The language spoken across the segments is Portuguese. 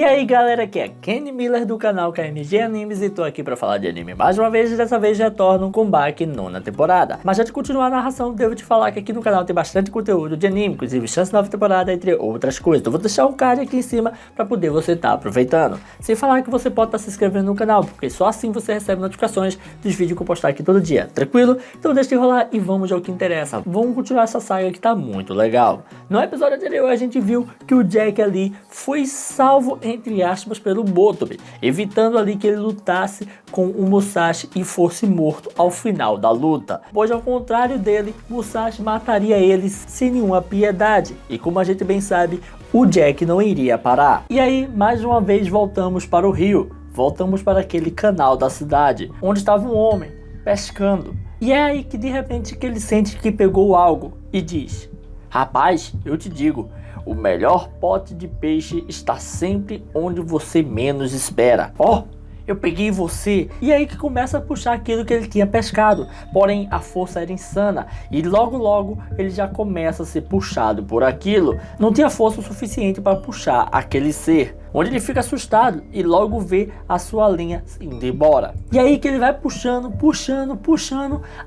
E aí galera, aqui é Kenny Miller do canal KMG Animes e tô aqui pra falar de anime mais uma vez, e dessa vez retorno com Baki nona temporada. Mas antes de continuar a narração, devo te falar que aqui no canal tem bastante conteúdo de anime, inclusive chance nova temporada, entre outras coisas. Então vou deixar um card aqui em cima pra poder você estar aproveitando. Sem falar que você pode estar se inscrevendo no canal, porque só assim você recebe notificações dos vídeos que eu postar aqui todo dia, tranquilo? Então deixa de enrolar e vamos ao que interessa. Vamos continuar essa saga que tá muito legal. No episódio anterior a gente viu que o Jack ali foi salvo, entre aspas, pelo Motobi, evitando ali que ele lutasse com o Musashi e fosse morto ao final da luta, pois ao contrário dele, Musashi mataria eles sem nenhuma piedade, e como a gente bem sabe, o Jack não iria parar. E aí, mais uma vez voltamos para o rio, voltamos para aquele canal da cidade, onde estava um homem pescando, e é aí que de repente que ele sente que pegou algo, e diz: rapaz, eu te digo, o melhor pote de peixe está sempre onde você menos espera. Ó, eu peguei você. E aí que começa a puxar aquilo que ele tinha pescado. Porém, a força era insana. E logo ele já começa a ser puxado por aquilo. Não tinha força o suficiente para puxar aquele ser. Onde ele fica assustado e logo vê a sua linha indo embora. E aí que ele vai puxando,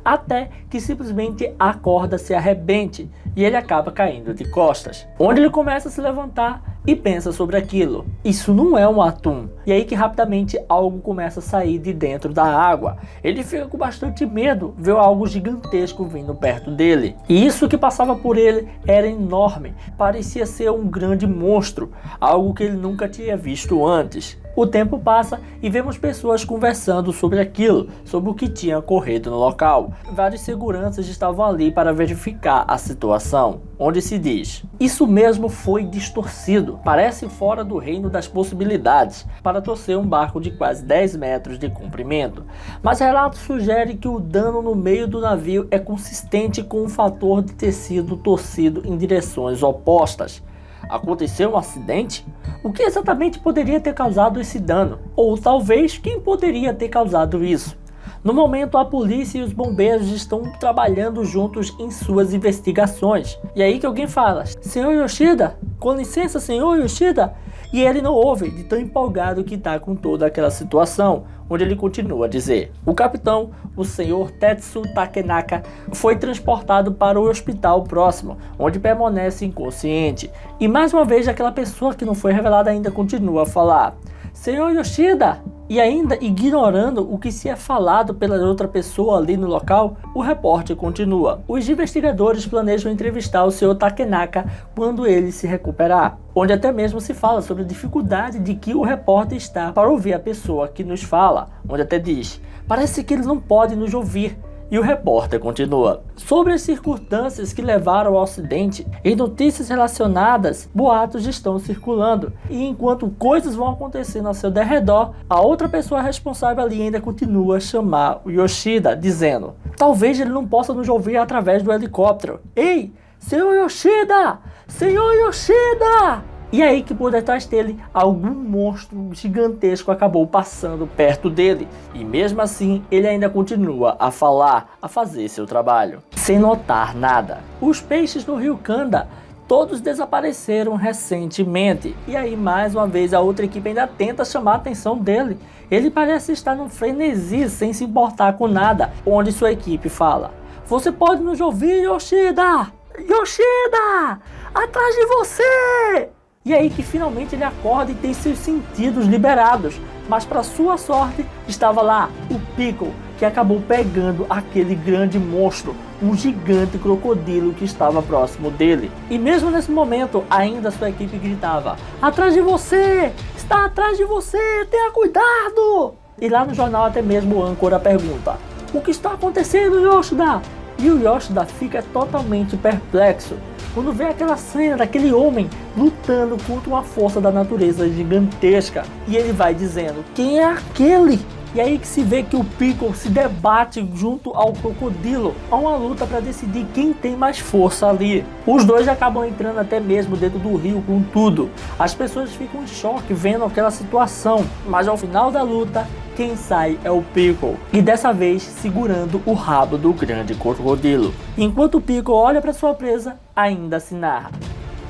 até que simplesmente a corda se arrebente e ele acaba caindo de costas. Onde ele começa a se levantar e pensa sobre aquilo. Isso não é um atum. E aí que rapidamente algo começa a sair de dentro da água. Ele fica com bastante medo, vê algo gigantesco vindo perto dele. E isso que passava por ele era enorme. Parecia ser um grande monstro, algo que ele nunca tinha visto antes. O tempo passa e vemos pessoas conversando sobre aquilo, sobre o que tinha ocorrido no local. Vários seguranças estavam ali para verificar a situação, onde se diz: isso mesmo foi distorcido, parece fora do reino das possibilidades, para torcer um barco de quase 10 metros de comprimento. Mas relatos sugerem que o dano no meio do navio é consistente com o fator de ter sido torcido em direções opostas. Aconteceu um acidente? O que exatamente poderia ter causado esse dano? Ou talvez quem poderia ter causado isso? No momento, a polícia e os bombeiros estão trabalhando juntos em suas investigações. E aí que alguém fala: senhor Yoshida, com licença, senhor Yoshida. E ele não ouve, de tão empolgado que está com toda aquela situação, onde ele continua a dizer: o capitão, o senhor Tetsu Takenaka, foi transportado para o hospital próximo, onde permanece inconsciente. E mais uma vez aquela pessoa que não foi revelada ainda continua a falar: senhor Yoshida! E ainda ignorando o que se é falado pela outra pessoa ali no local, o repórter continua: os investigadores planejam entrevistar o Sr. Takenaka quando ele se recuperar. Onde até mesmo se fala sobre a dificuldade de que o repórter está para ouvir a pessoa que nos fala. Onde até diz: parece que eles não podem nos ouvir. E o repórter continua: sobre as circunstâncias que levaram ao acidente, em notícias relacionadas, boatos estão circulando. E enquanto coisas vão acontecendo ao seu derredor, a outra pessoa responsável ali ainda continua a chamar o Yoshida, dizendo: talvez ele não possa nos ouvir através do helicóptero. Ei, senhor Yoshida! Senhor Yoshida! E aí que por detrás dele, algum monstro gigantesco acabou passando perto dele. E mesmo assim, ele ainda continua a falar, a fazer seu trabalho, sem notar nada. Os peixes no rio Kanda, todos desapareceram recentemente. E aí mais uma vez a outra equipe ainda tenta chamar a atenção dele. Ele parece estar num frenesi, sem se importar com nada. Onde sua equipe fala: você pode nos ouvir, Yoshida? Yoshida! Atrás de você! E aí que finalmente ele acorda e tem seus sentidos liberados. Mas para sua sorte, estava lá o Piccolo, que acabou pegando aquele grande monstro, um gigante crocodilo que estava próximo dele. E mesmo nesse momento, ainda sua equipe gritava: atrás de você! Está atrás de você! Tenha cuidado! E lá no jornal até mesmo o âncora pergunta: o que está acontecendo, Yoshida? E o Yoshida fica totalmente perplexo quando vê aquela cena daquele homem lutando contra uma força da natureza gigantesca. E ele vai dizendo: quem é aquele? E aí que se vê que o Piccolo se debate junto ao crocodilo. Há uma luta para decidir quem tem mais força ali. Os dois acabam entrando até mesmo dentro do rio com tudo. As pessoas ficam em choque vendo aquela situação. Mas ao final da luta, quem sai é o Piccolo. E dessa vez segurando o rabo do grande crocodilo. Enquanto o Piccolo olha para sua presa, ainda se narra: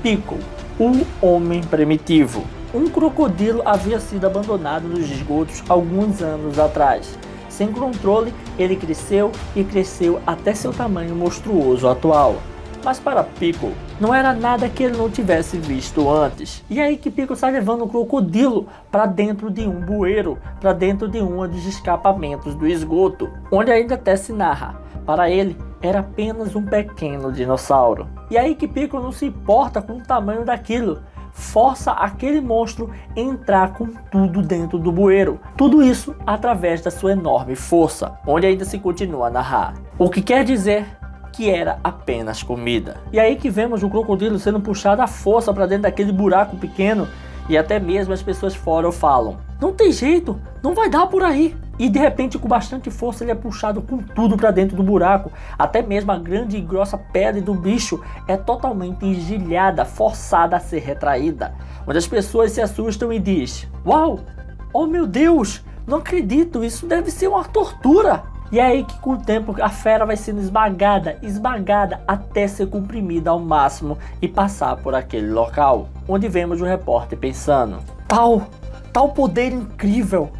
Piccolo, o homem primitivo. Um crocodilo havia sido abandonado nos esgotos alguns anos atrás. Sem controle, ele cresceu e cresceu até seu tamanho monstruoso atual. Mas para Pickle, não era nada que ele não tivesse visto antes. E é aí que Pickle sai levando o crocodilo para dentro de um bueiro, para dentro de um dos escapamentos do esgoto, onde ainda até se narra, para ele era apenas um pequeno dinossauro. E é aí que Pickle não se importa com o tamanho daquilo, força aquele monstro a entrar com tudo dentro do bueiro. Tudo isso através da sua enorme força, onde ainda se continua a narrar. O que quer dizer que era apenas comida. E aí que vemos o crocodilo sendo puxado à força para dentro daquele buraco pequeno, e até mesmo as pessoas fora falam: não tem jeito, não vai dar por aí. E de repente, com bastante força, ele é puxado com tudo para dentro do buraco. Até mesmo a grande e grossa pele do bicho é totalmente engelhada, forçada a ser retraída, onde as pessoas se assustam e dizem: uau, oh meu Deus, não acredito, isso deve ser uma tortura. E é aí que com o tempo a fera vai sendo esmagada até ser comprimida ao máximo e passar por aquele local, onde vemos o repórter pensando: tal poder incrível,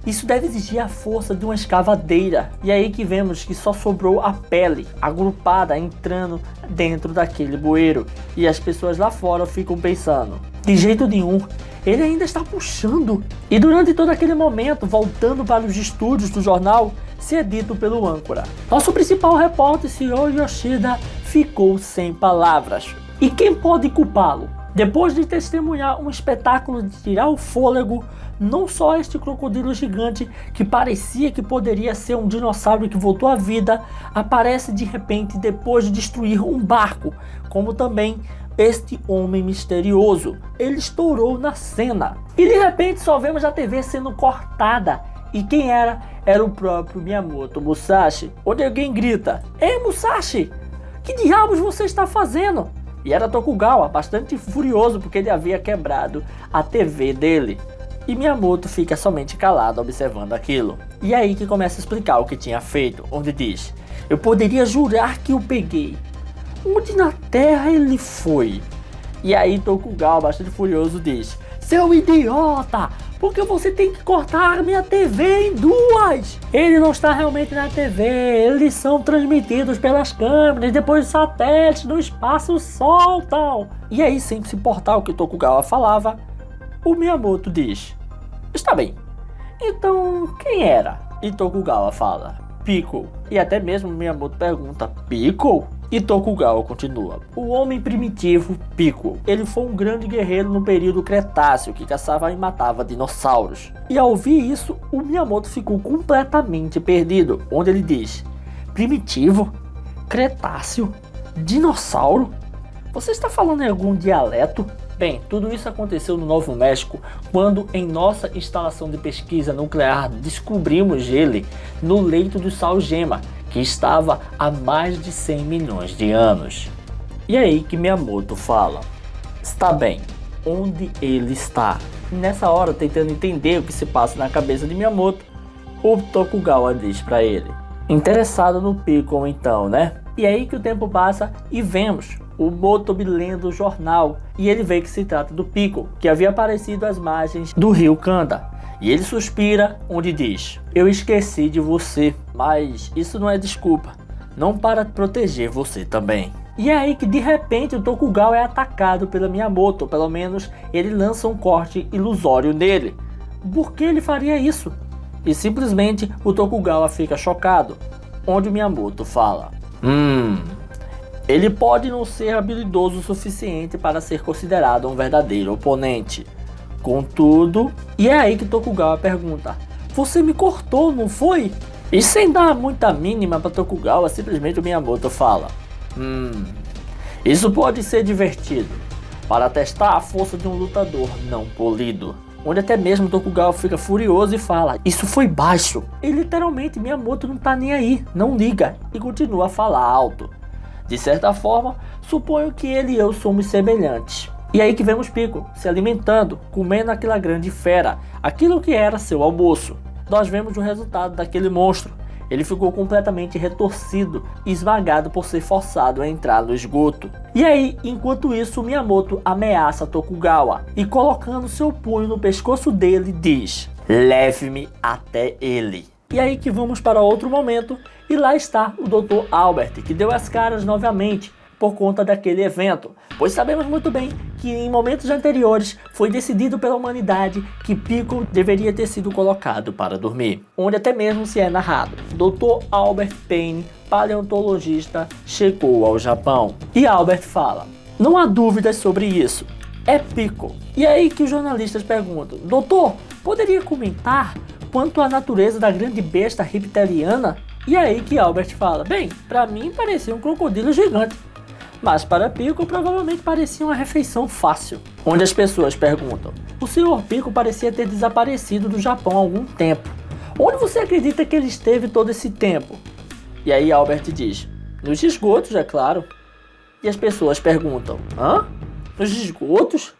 isso deve exigir a força de uma escavadeira. E é aí que vemos que só sobrou a pele agrupada entrando dentro daquele bueiro, e as pessoas lá fora ficam pensando: de jeito nenhum, ele ainda está puxando. E durante todo aquele momento, voltando para os estúdios do jornal, se é dito pelo âncora: nosso principal repórter, Sr. Yoshida, ficou sem palavras. E quem pode culpá-lo? Depois de testemunhar um espetáculo de tirar o fôlego, não só este crocodilo gigante, que parecia que poderia ser um dinossauro que voltou à vida, aparece de repente depois de destruir um barco, como também este homem misterioso. Ele estourou na cena. E de repente só vemos a TV sendo cortada. E quem era? Era o próprio Miyamoto Musashi, onde alguém grita: ei Musashi, que diabos você está fazendo? E era Tokugawa, bastante furioso porque ele havia quebrado a TV dele. E Miyamoto fica somente calado observando aquilo. E é aí que começa a explicar o que tinha feito, onde diz: eu poderia jurar que o peguei. Onde na terra ele foi? E aí Tokugawa, bastante furioso, diz: seu idiota! Porque você tem que cortar minha TV em duas. Ele não está realmente na TV, eles são transmitidos pelas câmeras, depois os satélites no espaço soltam. E aí, sem se importar o que Tokugawa falava, o Miyamoto diz: está bem, então quem era? E Tokugawa fala: Pickle. E até mesmo Miyamoto pergunta: Pickle? E Tokugawa continua: o homem primitivo Pickle, ele foi um grande guerreiro no período Cretáceo que caçava e matava dinossauros. E ao ouvir isso, o Miyamoto ficou completamente perdido, onde ele diz: primitivo? Cretáceo? Dinossauro? Você está falando em algum dialeto? Bem, tudo isso aconteceu no Novo México, quando em nossa instalação de pesquisa nuclear descobrimos ele no leito do Sal Gema, que estava há mais de 100 milhões de anos. E é aí que Miyamoto fala: está bem, onde ele está? E nessa hora, tentando entender o que se passa na cabeça de Miyamoto, o Tokugawa diz para ele: interessado no Pickle então, né? E é aí que o tempo passa e vemos o Motobi lendo o jornal, e ele vê que se trata do Pickle, que havia aparecido às margens do rio Kanda. E ele suspira, onde diz: eu esqueci de você, mas isso não é desculpa, não para proteger você também. E é aí que de repente o Tokugawa é atacado pela Miyamoto, pelo menos ele lança um corte ilusório nele. Por que ele faria isso? E simplesmente o Tokugawa fica chocado, onde o Miyamoto fala: ele pode não ser habilidoso o suficiente para ser considerado um verdadeiro oponente. Contudo, e é aí que Tokugawa pergunta: você me cortou, não foi? E sem dar muita mínima para Tokugawa, simplesmente o Miyamoto fala: isso pode ser divertido, para testar a força de um lutador não polido. Onde até mesmo Tokugawa fica furioso e fala: isso foi baixo. E literalmente Miyamoto não tá nem aí, não liga, e continua a falar alto. De certa forma, suponho que ele e eu somos semelhantes. E aí que vemos Pickle se alimentando, comendo aquela grande fera, aquilo que era seu almoço. Nós vemos o resultado daquele monstro. Ele ficou completamente retorcido e esmagado por ser forçado a entrar no esgoto. E aí, enquanto isso, Miyamoto ameaça Tokugawa e, colocando seu punho no pescoço dele, diz: "Leve-me até ele." E aí que vamos para outro momento, e lá está o Dr. Albert, que deu as caras novamente por conta daquele evento, pois sabemos muito bem que em momentos anteriores foi decidido pela humanidade que Piccolo deveria ter sido colocado para dormir, onde até mesmo se é narrado: Dr. Albert Payne, paleontologista, chegou ao Japão. E Albert fala: "Não há dúvidas sobre isso, é Piccolo." E aí que os jornalistas perguntam: "Doutor, poderia comentar quanto à natureza da grande besta reptiliana?" E aí que Albert fala: "Bem, para mim parecia um crocodilo gigante, mas para Piccolo provavelmente parecia uma refeição fácil." Onde as pessoas perguntam: "O Sr. Piccolo parecia ter desaparecido do Japão há algum tempo. Onde você acredita que ele esteve todo esse tempo?" E aí Albert diz: "Nos esgotos, é claro." E as pessoas perguntam: "Hã? Nos esgotos?"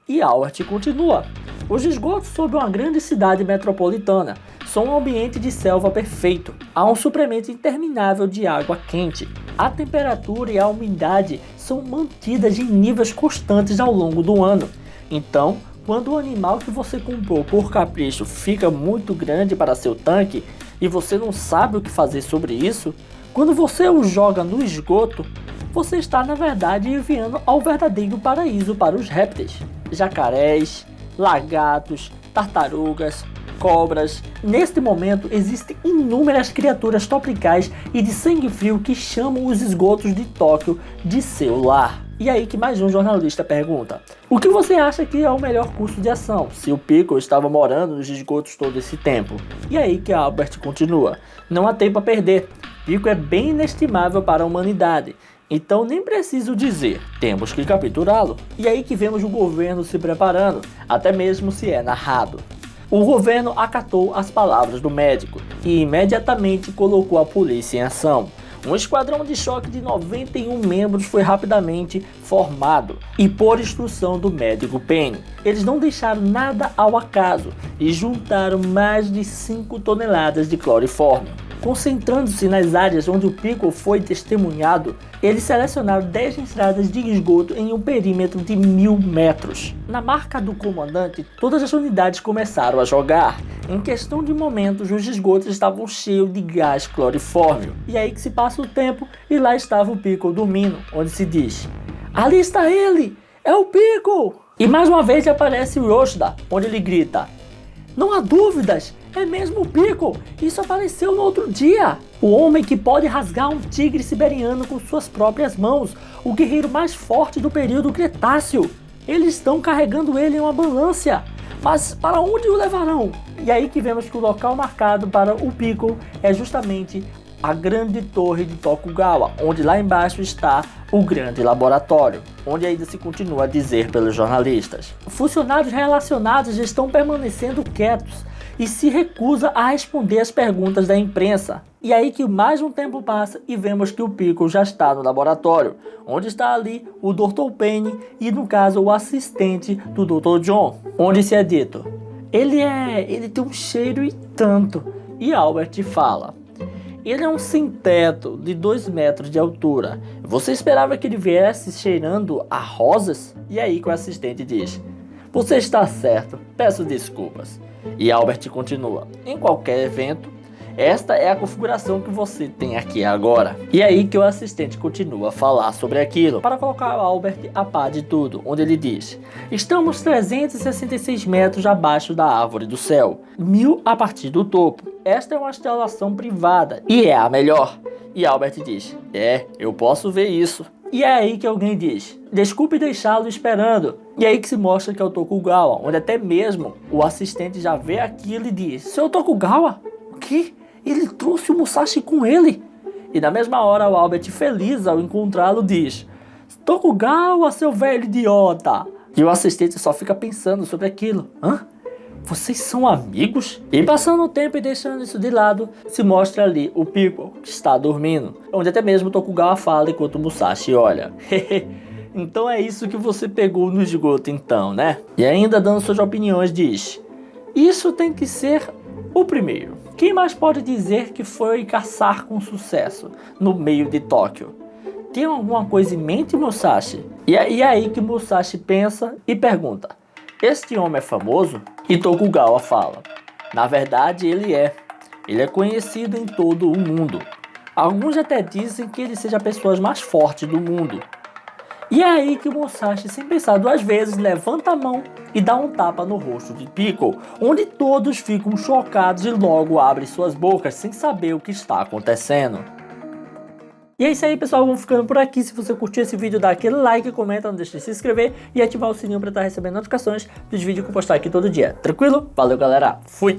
E Albert continua: "Os esgotos sob uma grande cidade metropolitana são um ambiente de selva perfeito. Há um suprimento interminável de água quente. A temperatura e a umidade são mantidas em níveis constantes ao longo do ano. Então, quando o animal que você comprou por capricho fica muito grande para seu tanque e você não sabe o que fazer sobre isso, quando você o joga no esgoto, você está na verdade enviando ao verdadeiro paraíso para os répteis, jacarés, lagartos, tartarugas, cobras. Neste momento existem inúmeras criaturas tropicais e de sangue frio que chamam os esgotos de Tóquio de seu lar." E aí que mais um jornalista pergunta: "O que você acha que é o melhor curso de ação, se o Piccolo estava morando nos esgotos todo esse tempo?" E aí que Albert continua: "Não há tempo a perder. Piccolo é bem inestimável para a humanidade. Então nem preciso dizer, temos que capturá-lo." E aí que vemos o governo se preparando, até mesmo se é narrado. O governo acatou as palavras do médico e imediatamente colocou a polícia em ação. Um esquadrão de choque de 91 membros foi rapidamente formado e por instrução do médico Payne. Eles não deixaram nada ao acaso e juntaram mais de 5 toneladas de clorifórmio. Concentrando-se nas áreas onde o Piccolo foi testemunhado, eles selecionaram 10 entradas de esgoto em um perímetro de 1000 metros. Na marca do comandante, todas as unidades começaram a jogar. Em questão de momentos, os esgotos estavam cheios de gás clorifórmio. E aí que se passa o tempo e lá estava o Piccolo dormindo, onde se diz: "Ali está ele! É o Piccolo!" E mais uma vez aparece o Yoshida, onde ele grita: "Não há dúvidas! É mesmo o Piccolo! Isso apareceu no outro dia! O homem que pode rasgar um tigre siberiano com suas próprias mãos, o guerreiro mais forte do período Cretáceo! Eles estão carregando ele em uma ambulância! Mas para onde o levarão?" E aí que vemos que o local marcado para o Piccolo é justamente a grande torre de Tokugawa, onde lá embaixo está o grande laboratório, onde ainda se continua a dizer pelos jornalistas: "Funcionários relacionados estão permanecendo quietos e se recusa a responder as perguntas da imprensa." E aí que mais um tempo passa e vemos que o Piccolo já está no laboratório, onde está ali o Dr. Payne e, no caso, o assistente do Dr. John, onde se é dito: ele tem um cheiro e tanto." E Albert fala: "Ele é um sem-teto de 2 metros de altura. Você esperava que ele viesse cheirando a rosas?" E aí que o assistente diz: "Você está certo, peço desculpas." E Albert continua: "Em qualquer evento, esta é a configuração que você tem aqui agora." E aí que o assistente continua a falar sobre aquilo, para colocar o Albert a par de tudo, onde ele diz: "Estamos 366 metros abaixo da árvore do céu, 1000 a partir do topo. Esta é uma instalação privada e é a melhor." E Albert diz: "Eu posso ver isso." E é aí que alguém diz: "Desculpe deixá-lo esperando." E é aí que se mostra que é o Tokugawa, onde até mesmo o assistente já vê aquilo e diz: "Seu Tokugawa? O que? Ele trouxe o Musashi com ele?" E na mesma hora o Albert, feliz ao encontrá-lo, diz: "Tokugawa, seu velho idiota!" E o assistente só fica pensando sobre aquilo. "Hã? Vocês são amigos?" E passando o tempo e deixando isso de lado, se mostra ali o Piccolo, que está dormindo, onde até mesmo Tokugawa fala enquanto o Musashi olha: "Então é isso que você pegou no esgoto então, né?" E ainda dando suas opiniões diz: "Isso tem que ser o primeiro. Quem mais pode dizer que foi caçar com sucesso no meio de Tóquio? Tem alguma coisa em mente, Musashi? E é aí que Musashi pensa e pergunta: este homem é famoso? E Tokugawa fala: na verdade ele é. Ele é conhecido em todo o mundo. Alguns até dizem que ele seja a pessoa mais forte do mundo. E é aí que o Musashi, sem pensar duas vezes, levanta a mão e dá um tapa no rosto de Piccolo, onde todos ficam chocados e logo abrem suas bocas sem saber o que está acontecendo. E é isso aí, pessoal, vamos ficando por aqui. Se você curtiu esse vídeo, dá aquele like, comenta, não deixe de se inscrever e ativar o sininho para estar recebendo notificações dos vídeos que eu postar aqui todo dia. Tranquilo? Valeu, galera. Fui!